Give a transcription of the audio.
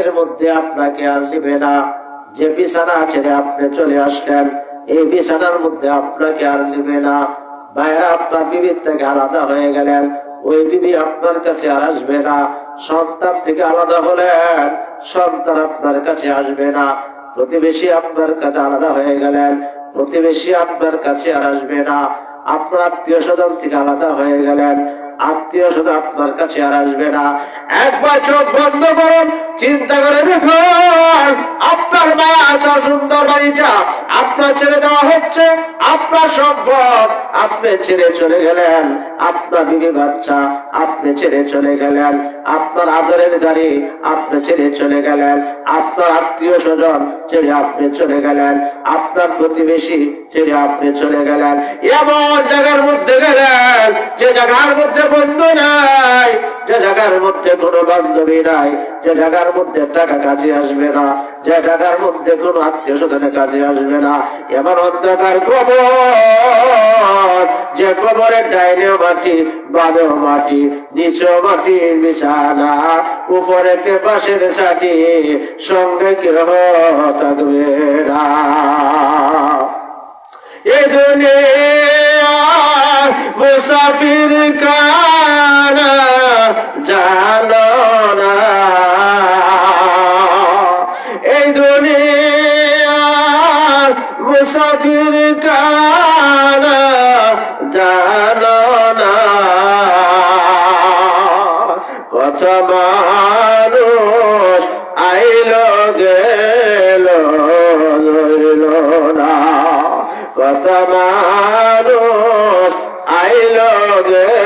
এর মধ্যে আপনাকে আর নিবে না। যে বিছানা ছেড়ে আপনি চলে আসলেন, এই বিছানার মধ্যে আপনাকে আর নিবে না। ভাইরা, আপনার বিবির থেকে আলাদা হয়ে গেলেন, ওই বিবি আপনার কাছে আর আসবে না। সন্তান থেকে আলাদা হলেন, সন্তান আপনার কাছে আসবে না। প্রতিবেশী আপনার কাছে আলাদা হয়ে গেলেন, প্রতিবেশী আপনার কাছে আর আসবে না। আপনার আত্মীয় স্বজন থেকে আলাদা হয়ে গেলেন, আত্মীয় স্বজন আপনার কাছে আর আসবে না। একবার চোখ বন্ধ করুন, চিন্তা করে দেখুন, আপনার মা আসা সুন্দর বাড়িটা আপনার ছেড়ে দেওয়া হচ্ছে, আপনার সম্পদ আপনি ছেড়ে চলে গেলেন, আপনার বিবি বাচ্চা আপনি ছেড়ে চলে গেলেন, আপনার আদরের গাড়ি আপনি ছেড়ে চলে গেলেন, আপনার আত্মীয় স্বজন ছেড়ে আপনি চলে গেলেন, আপনার প্রতিবেশী ছেড়ে আপনি চলে গেলেন। এমন জায়গার মধ্যে গেলেন যে জায়গার মধ্যে বন্ধু নাই, যে জায়গার মধ্যে কোনো বান্ধবী নাই, যে জায়গার মধ্যে টাকা কাজে আসবে না, যে জায়গার মধ্যে কোনো আত্মীয় স্বজনের কাজে আসবে না। এমন অন্ধকার কবর, যে কবরের ডাইনেও মাটি, বামেও মাটি, নিচেও মাটির বিছানা, উপরে কে পাশের ছাটি, সঙ্গে কেউ থাকবে না। এই দুনিয়া মুসাফির কানা জানো না, এই দুনিয়া মুসাফির কানা জানো না। কত মানুষ আইলো গেল ধরিল না, কত মানুষ আইলো গে